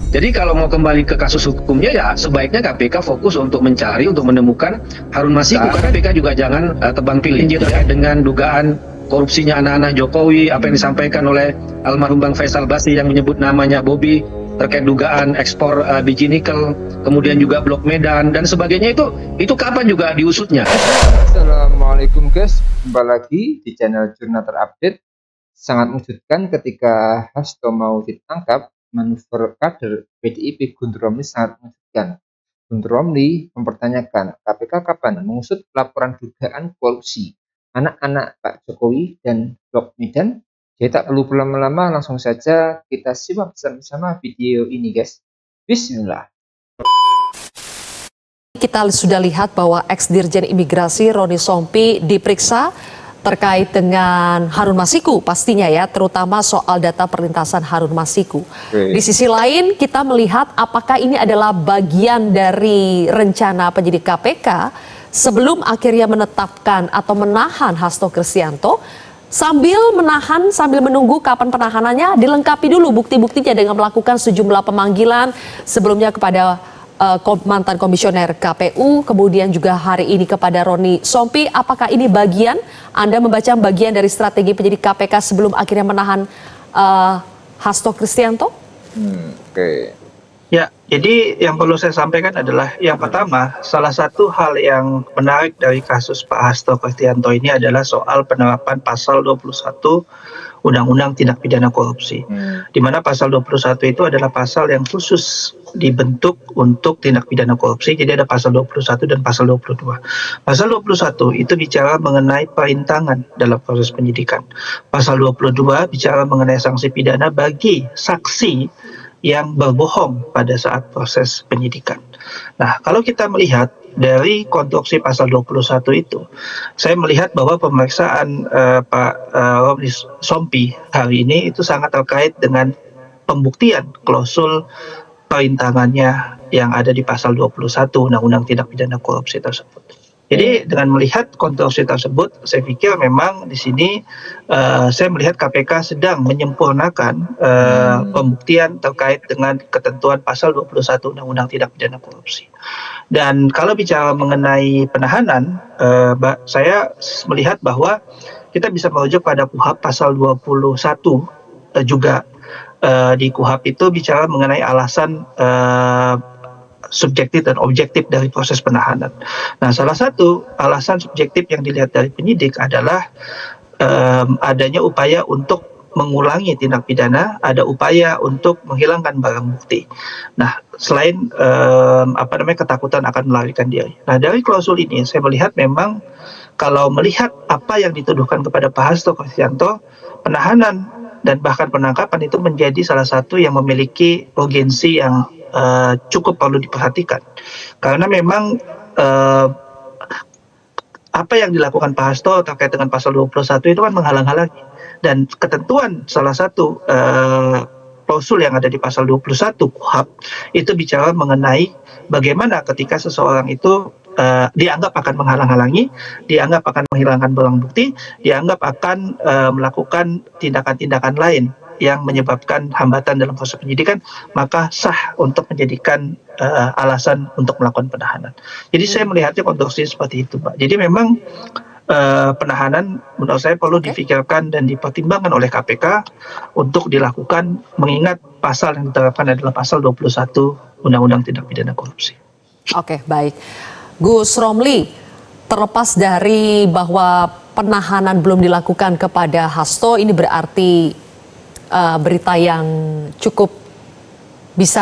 Jadi kalau mau kembali ke kasus hukumnya ya sebaiknya KPK fokus untuk mencari, untuk menemukan Harun Masiku. Karena KPK juga jangan tebang pilih terkait dengan dugaan korupsinya anak-anak Jokowi, apa yang disampaikan oleh almarhum Bang Faisal Basri yang menyebut namanya Bobby, terkait dugaan ekspor biji nikel, kemudian juga Blok Medan dan sebagainya, itu kapan juga diusutnya? Assalamualaikum guys, kembali lagi di channel Jurnal Terupdate. Sangat mengejutkan ketika Hasto mau ditangkap, manuver kader PDIP Guntur Romli sangat mengejutkan. Guntur Romli mempertanyakan KPK kapan mengusut laporan dugaan korupsi anak-anak Pak Jokowi dan Blok Medan. Jadi tak perlu berlama-lama, langsung saja kita simak bersama video ini guys. Bismillah. Kita sudah lihat bahwa ex-Dirjen Imigrasi Roni Sompi diperiksa terkait dengan Harun Masiku pastinya ya, terutama soal data perlintasan Harun Masiku. Di sisi lain kita melihat apakah ini adalah bagian dari rencana penyidik KPK sebelum akhirnya menetapkan atau menahan Hasto Kristianto. Sambil menunggu kapan penahanannya, dilengkapi dulu bukti-buktinya dengan melakukan sejumlah pemanggilan sebelumnya kepada mantan komisioner KPU, kemudian juga hari ini kepada Roni Sompi. Apakah ini bagian, Anda membaca bagian dari strategi penyidik KPK sebelum akhirnya menahan Hasto Kristianto? Oke. Ya, jadi yang perlu saya sampaikan adalah yang pertama, salah satu hal yang menarik dari kasus Pak Hasto Kristianto ini adalah soal penerapan pasal 21 Undang-Undang Tindak Pidana Korupsi. Di mana pasal 21 itu adalah pasal yang khusus dibentuk untuk tindak pidana korupsi. Jadi ada pasal 21 dan pasal 22. Pasal 21 itu bicara mengenai perintangan dalam proses penyidikan. Pasal 22 bicara mengenai sanksi pidana bagi saksi yang berbohong pada saat proses penyidikan. Nah, kalau kita melihat dari konstruksi pasal 21 itu, saya melihat bahwa pemeriksaan Pak Roni Sompi hari ini itu sangat terkait dengan pembuktian klausul perintangannya yang ada di pasal 21 Undang-Undang Tindak Pidana Korupsi tersebut. Jadi dengan melihat konstruksi tersebut, saya pikir memang di sini saya melihat KPK sedang menyempurnakan pembuktian terkait dengan ketentuan pasal 21 Undang-Undang Tindak Pidana Korupsi. Dan kalau bicara mengenai penahanan, saya melihat bahwa kita bisa merujuk pada KUHP pasal 21 juga. Di KUHP itu bicara mengenai alasan subjektif dan objektif dari proses penahanan. Nah, salah satu alasan subjektif yang dilihat dari penyidik adalah adanya upaya untuk mengulangi tindak pidana, ada upaya untuk menghilangkan barang bukti. Nah, selain ketakutan akan melarikan diri. Nah, dari klausul ini saya melihat memang kalau melihat apa yang dituduhkan kepada Pak Hasto Kristianto, penahanan dan bahkan penangkapan itu menjadi salah satu yang memiliki urgensi yang cukup perlu diperhatikan. Karena memang apa yang dilakukan Pak Hasto terkait dengan pasal 21 itu kan menghalang-halangi. Dan ketentuan salah satu klausul yang ada di pasal 21 KUHP itu bicara mengenai bagaimana ketika seseorang itu dianggap akan menghalang-halangi, dianggap akan menghilangkan barang bukti, dianggap akan melakukan tindakan-tindakan lain yang menyebabkan hambatan dalam proses penyidikan, maka sah untuk menjadikan alasan untuk melakukan penahanan. Jadi saya melihatnya konstruksi seperti itu, Pak. Jadi memang penahanan menurut saya perlu difikirkan dan dipertimbangkan oleh KPK untuk dilakukan, mengingat pasal yang diterapkan adalah pasal 21 Undang-Undang Tindak Pidana Korupsi. Oke, baik. Gus Romli, terlepas dari bahwa penahanan belum dilakukan kepada Hasto, ini berarti berita yang cukup bisa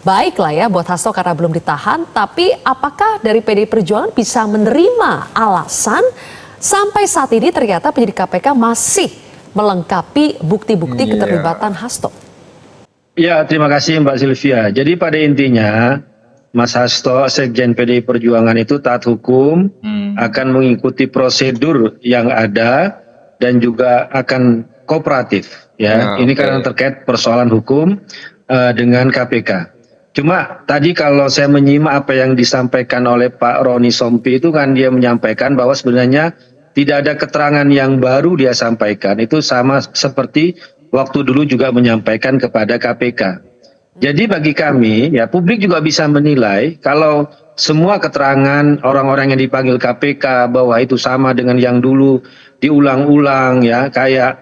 baik lah ya buat Hasto karena belum ditahan. Tapi apakah dari PDI Perjuangan bisa menerima alasan sampai saat ini ternyata penyidik KPK masih melengkapi bukti-bukti keterlibatan Hasto? Ya, terima kasih Mbak Sylvia. Jadi pada intinya Mas Hasto, Sekjen PDI Perjuangan itu taat hukum, akan mengikuti prosedur yang ada dan juga akan kooperatif. Ya, ini karena terkait persoalan hukum dengan KPK. Cuma tadi kalau saya menyimak apa yang disampaikan oleh Pak Roni Sompi itu kan dia menyampaikan bahwa sebenarnya tidak ada keterangan yang baru dia sampaikan. Itu sama seperti waktu dulu juga menyampaikan kepada KPK. Jadi bagi kami, ya publik juga bisa menilai kalau semua keterangan orang-orang yang dipanggil KPK bahwa itu sama dengan yang dulu diulang-ulang ya, kayak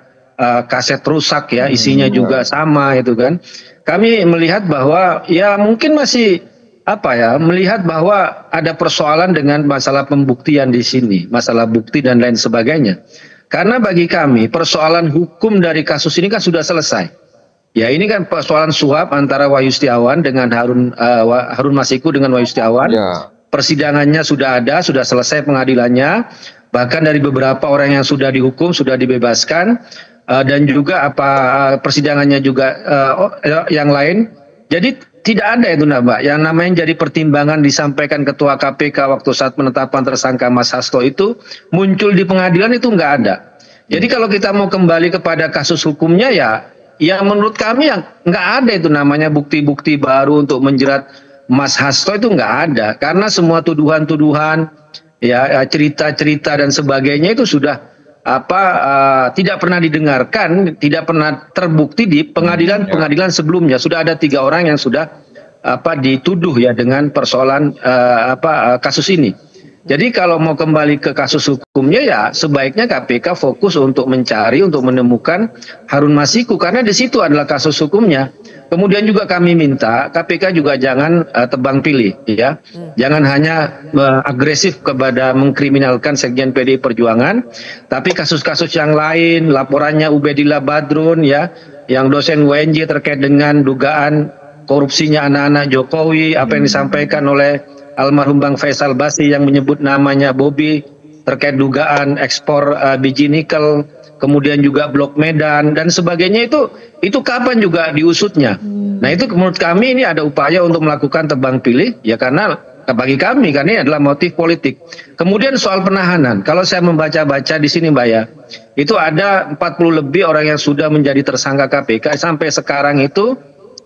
kaset rusak ya, isinya juga sama itu kan. Kami melihat bahwa ya mungkin masih melihat bahwa ada persoalan dengan masalah pembuktian di sini, masalah bukti dan lain sebagainya. Karena bagi kami persoalan hukum dari kasus ini kan sudah selesai. Ya ini kan persoalan suap antara Wahyu Setiawan dengan Harun Masiku dengan Wahyu Setiawan. Ya. Persidangannya sudah ada, sudah selesai pengadilannya. Bahkan dari beberapa orang yang sudah dihukum sudah dibebaskan dan juga persidangannya juga yang lain. Jadi tidak ada itu Mbak. Yang namanya jadi pertimbangan disampaikan Ketua KPK waktu saat penetapan tersangka Mas Hasto itu muncul di pengadilan itu nggak ada. Jadi kalau kita mau kembali kepada kasus hukumnya ya menurut kami yang nggak ada itu namanya bukti-bukti baru untuk menjerat Mas Hasto itu nggak ada karena semua tuduhan-tuduhan ya cerita-cerita dan sebagainya itu sudah tidak pernah didengarkan, tidak pernah terbukti di pengadilan sebelumnya. Sudah ada 3 orang yang sudah dituduh ya dengan persoalan kasus ini. Jadi kalau mau kembali ke kasus hukumnya ya sebaiknya KPK fokus untuk mencari, untuk menemukan Harun Masiku karena di situ adalah kasus hukumnya. Kemudian juga kami minta KPK juga jangan tebang pilih ya. Jangan hanya agresif kepada mengkriminalkan Sekjen PDI Perjuangan, tapi kasus-kasus yang lain, laporannya Ubedillah Badrun ya, yang dosen UNJ terkait dengan dugaan korupsinya anak-anak Jokowi, apa yang disampaikan oleh almarhum Bang Faisal Basri yang menyebut namanya Bobby terkait dugaan ekspor biji nikel, kemudian juga Blok Medan dan sebagainya itu kapan juga diusutnya. Nah itu menurut kami ini ada upaya untuk melakukan tebang pilih ya karena bagi kami karena ini adalah motif politik. Kemudian soal penahanan, kalau saya membaca-baca di sini Mbak ya, itu ada 40 lebih orang yang sudah menjadi tersangka KPK sampai sekarang itu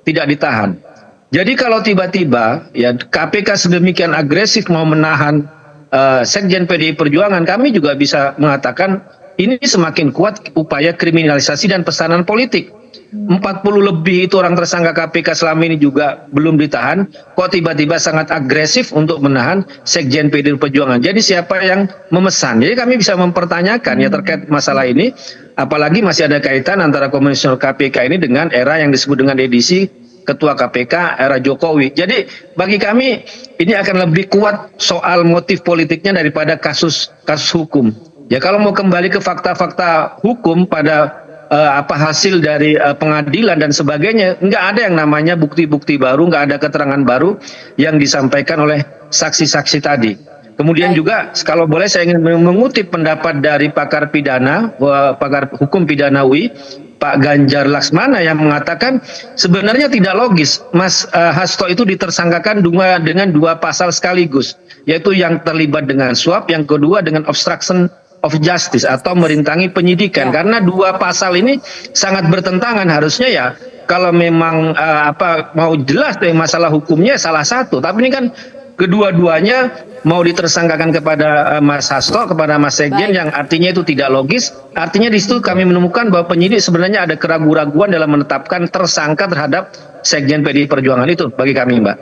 tidak ditahan. Jadi kalau tiba-tiba ya KPK sedemikian agresif mau menahan Sekjen PDI Perjuangan, kami juga bisa mengatakan ini semakin kuat upaya kriminalisasi dan pesanan politik. 40 lebih itu orang tersangka KPK selama ini juga belum ditahan, kok tiba-tiba sangat agresif untuk menahan Sekjen PDI Perjuangan. Jadi siapa yang memesan? Jadi kami bisa mempertanyakan ya terkait masalah ini, apalagi masih ada kaitan antara komisioner KPK ini dengan era yang disebut dengan edisi Ketua KPK era Jokowi. Jadi bagi kami ini akan lebih kuat soal motif politiknya daripada kasus hukum. Ya kalau mau kembali ke fakta-fakta hukum pada hasil dari pengadilan dan sebagainya, nggak ada yang namanya bukti-bukti baru, nggak ada keterangan baru yang disampaikan oleh saksi-saksi tadi. Kemudian juga kalau boleh saya ingin mengutip pendapat dari pakar pidana, pakar hukum pidana UI, Pak Ganjar Laksmana yang mengatakan sebenarnya tidak logis Mas Hasto itu ditersangkakan dengan 2 pasal sekaligus, yaitu yang terlibat dengan suap, yang kedua dengan obstruction of justice atau merintangi penyidikan. Karena 2 pasal ini sangat bertentangan, harusnya ya kalau memang mau jelas dari masalah hukumnya salah satu, tapi ini kan kedua-duanya mau ditersangkakan kepada Mas Hasto, kepada Mas Sekjen, yang artinya itu tidak logis. Artinya di situ kami menemukan bahwa penyidik sebenarnya ada keraguan-raguan dalam menetapkan tersangka terhadap Sekjen PDI Perjuangan itu bagi kami, Mbak.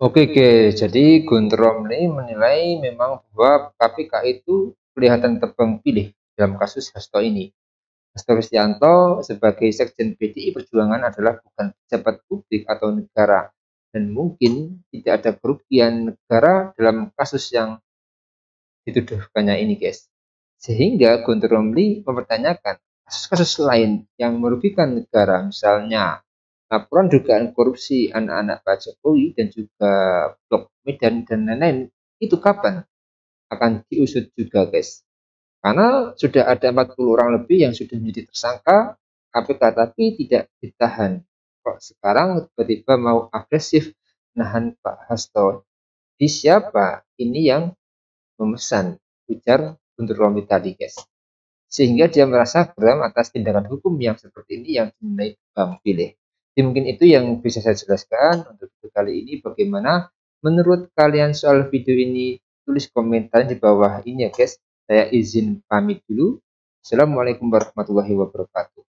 Oke, jadi Guntur Romli menilai memang bahwa KPK itu kelihatan tebang pilih dalam kasus Hasto ini. Hasto Kristianto sebagai Sekjen PDI Perjuangan adalah bukan pejabat publik atau negara, dan mungkin tidak ada kerugian negara dalam kasus yang dituduhkannya ini, guys. Sehingga Guntur Romli mempertanyakan kasus-kasus lain yang merugikan negara, misalnya laporan dugaan korupsi anak-anak Pak Jokowi dan juga Blok Medan dan lain-lain, itu kapan akan diusut juga, guys. Karena sudah ada 40 orang lebih yang sudah menjadi tersangka KPK tapi tidak ditahan. Kok sekarang tiba-tiba mau agresif nahan Pak Hasto? Di siapa ini yang memesan, ujar Guntur Romli tadi, guys. Sehingga dia merasa geram atas tindakan hukum yang seperti ini yang dinilai tebang pilih. Jadi mungkin itu yang bisa saya jelaskan untuk video kali ini. Bagaimana menurut kalian soal video ini? Tulis komentar di bawah ini ya, guys. Saya izin pamit dulu. Assalamualaikum warahmatullahi wabarakatuh.